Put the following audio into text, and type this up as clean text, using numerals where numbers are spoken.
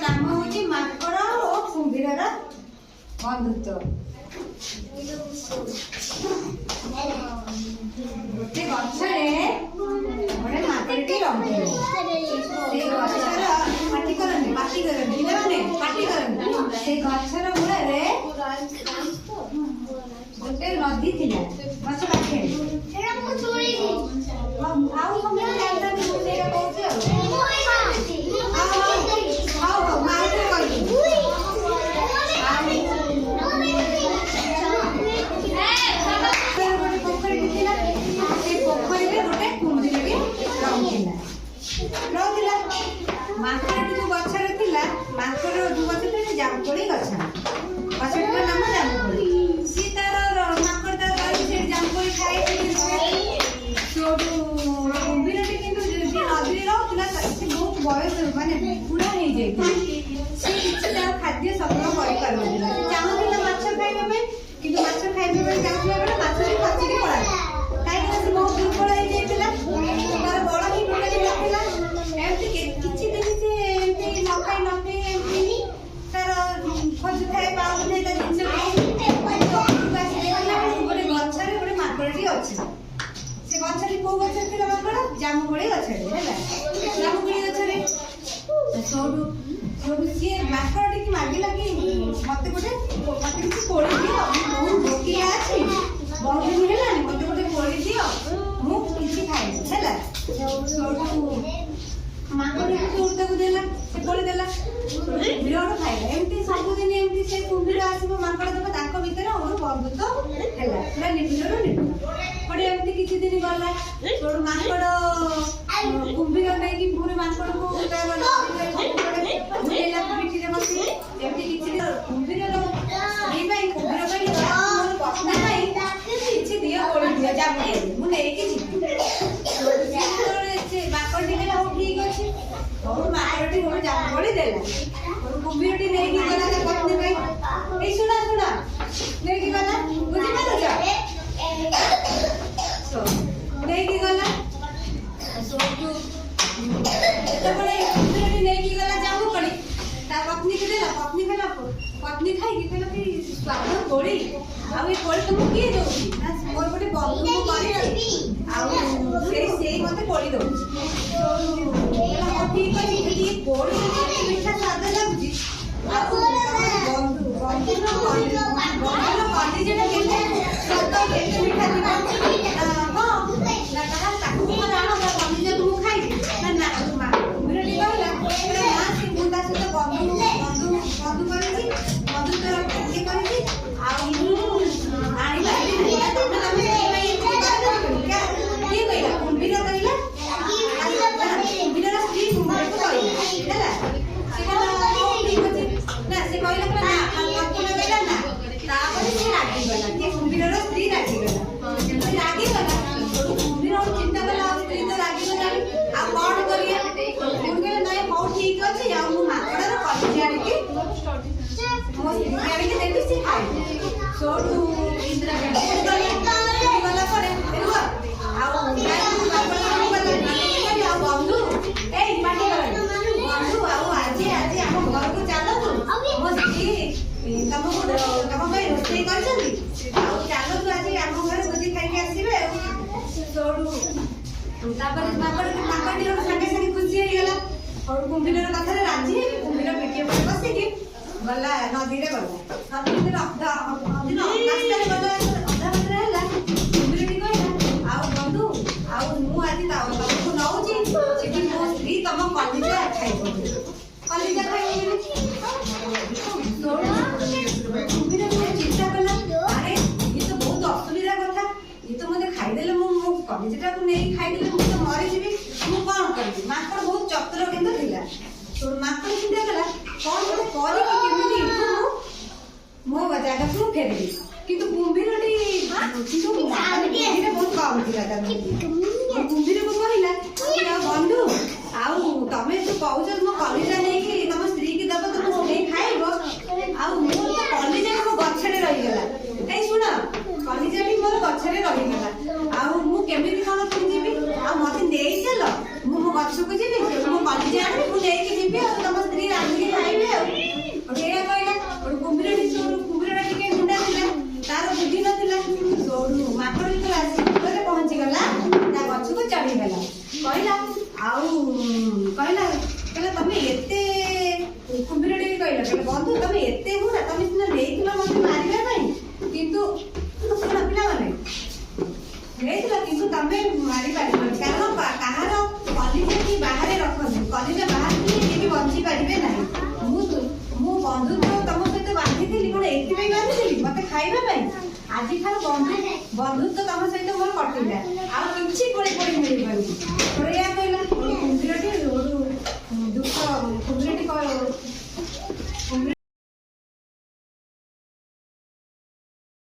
नाम हूँ माकड़ और कुंभीर बंधुत्व गोटे गछरे गोटे माकड़टी रहुले पाटी करने से गछर मूल गोटे नदी थी गछ पाखे माकड़ जो गछरे थिला माकड़ जो गछरे जामुकोली गछ गछटार नाम जामुकोली सी तार माकड़ तार से जामुकोली खाए सोडू कुंभीरटी किंतु जे नदी रहउतला से बहुत बयस माने बुढ़ा हो जाय से किछि तार खाद्य संग्रह करि पारबेला चाहुथिला माछ खाइबे में किंतु माछ खाइबे में चाहुथिला बेले माछ रे खचिरी पड़ा काहे कि से बहुत दुर्बल हो जायतिला तार बड़ ही बुढ़ा नथिला एमती किछि दिन से एमती न खाई तार खोज खाए पाऊ नहीं ता जिनसे गोटे गछरे गोटे माकड़टी अछि से गछरी को गछरे थिला माकड़ जामुकोली गछरे हैला जामुकोली गछरे सोडू सोडू से माकड़टी की मागिला कि मते किछि कोड़ी दियो बहुत भोकिया अछि बहुत दिन हेलानी मते गोटे कोड़ी दियो मु किछि खाइ हैला सोडू माकड़ उड़ता को देला से कोली देला बिरोड खाइला एमती सब दिन एमती से कुंभीर आसीबो माकड़ देबो ताको भीतर और बंधुत्व हैला पूरा निबिड़ो पड़े एमती किछि दिन गला छोड़ माकड़ कुंभीर नै कि पूरे माकड़ को उतार लेला पिठी रे बसी एमती किछि दिन कुंभीर रो नहीं भाई कुंभीर भाई मोर पत्नी भाई किछि दियो कोली दियो जाबे मु नै कि छी माकड़ दिले हो ठीक अछि और माकड़टी हो जामुकोली देला और कुंभीरटी नै कि गला के पत्नी भाई ए सुना नै कि गला बुझि पाछो सो नै कि गला सो तू तबले कुंभीरटी नै कि गला जामुकोली ता पत्नी के देला पत्नी खाला पत्नी खाई कि कहला कि स्वाद कोड़ी आ ए कोड़ी तुम की दोची ना मोर गोटे बंधु को करी आ से मते कोड़ी दो ठीक अछि कि कोड़ी मीठा स्वाद लागुची आ बंधु बंधु पानी जेटा केते स्वाद केते मीठा दिबा हां ना कहा ताकू जानो पानी जे तू खाई ना मिरटी कहला ना से मुंडा से बंधु करछि बंधु तो के करछि आ आनी बाई तमे के कहला कुंभीर कहला कुंभीर स्त्री कुंभीर को कहला हैला से कहला ठीक अछि ना से कहला ना पत्नी कहला ना तापर से रागी गला के कुंभीर स्त्री रागी गला कुंभीर चिंता कला स्त्री तो रागी गला आ कोन करिया कुंभीर नै हो ठीक अछि आ मु माकड़ रो कलि आनी के मो स्त्री आनी के देखि से खाइ सोडू इंद्रा गला पड़े एरुआ आ बंधु ए पाटी कर बंधु आ आज हम घर को चलो तू मो स्त्री तम भाई रोषे कर चलो तू आज हम घर भोजी खाई आसबे सोडू माकड़ संगे संगे खुशी हो गला और कुंभीर कथा राजी कुंभीर पेटिया पर बसी के गला नदी रे गला नदी रे अधा रास्ता रे गला अधा बात रहला कुंभीर टी कहला आ बंधु आ मु आज तुमको नौची से कि मो स्त्री तम कलिजा खाइबो कलिजा खाइबो ମାଙ୍କଡ ଚିନ୍ତା କଲା କଣ ଗୋଟେ କରିକି କେମିତି ମୋ ଜାଗାକୁ ଫେରିବି। କିନ୍ତୁ କୁମ୍ଭୀରଟି କୁମ୍ଭୀର ବହୁତ କମ୍ ଥିଲା ତାକୁ। କୁମ୍ଭୀରକୁ କହିଲା ବନ୍ଧୁ ଆଉ ତମେ ଯୋଉ କହୁଛ ମୋ କଲିଜା ନେଇକି ତମ ସ୍ତ୍ରୀ କି ଦବ ତମ ସ୍ତ୍ରୀ ଖାଇବ, ଆଉ ମୋର ତ କଲିଜାଟି ମୋ ଗଛରେ ରହିଗଲା। ଏଇ ଶୁଣ କଲିଜାଟି ମୋର ଗଛରେ ରହିଗଲା, ଆଉ ମୁଁ କେମିତି କଣ ଯିବି? ଆଉ ମତେ ନେଇଚାଲ, ମୁଁ ମୋ ଗଛକୁ ଯିବି, ମୋ କଲିଜା ଆଣିବି, ମୁଁ ନେଇକି ଯିବି, ଆଉ ତମ ସ୍ତ୍ରୀ ରାନ୍ଧିକି ଖାଇବେ। ଆଉ ଏଇଆ କହିଲା। କୁମ୍ଭୀରଟି କୁମ୍ଭୀରଟା ଟିକେ ମୁଣ୍ଡା ଥିଲା, ତାର ବୁଦ୍ଧି ନଥିଲା। ସୋଠୁ ମାଙ୍କଡ ଯେତେବେଳେ ଆସି କୂଳରେ ପହଞ୍ଚିଗଲା ତା ଗଛକୁ ଚଢିଗଲା। କହିଲା ତମେ ଏତେ, କୁମ୍ଭୀରଟି କହିଲା ବନ୍ଧୁ ତମେ ଏତେ ହୁଣା, ତମେ ସିନା ନେଇଥିଲ ମତେ ମାରିବା ପାଇଁ, କିନ୍ତୁ ଶୁଣ ପିଲାମାନେ ନେଇଥିଲ କିନ୍ତୁ ତମେ ମାରି ପାରିବନି, କାରଣ କାହାର କଲିଜାଟି ବାହାରେ ରଖନ୍ତି, କଲିଜା ବାହାରେ ଥିଲେ କେହି ବି ବଞ୍ଚି ପାରିବେ ନାହିଁ। ମୁଁ ବନ୍ଧୁତ୍ୱ ତମ ସହିତ ବାନ୍ଧିଥିଲି କଣ ଏଥିପାଇଁ ବାନ୍ଧିଥିଲି ମତେ ଖାଇବା ପାଇଁ? ଆଜିଠାରୁ ବନ୍ଧୁତ୍ୱ ତମ ସହିତ ମୋର କଟିଲା, ଆଉ କିଛି କୋଳି ମିଳିବନି।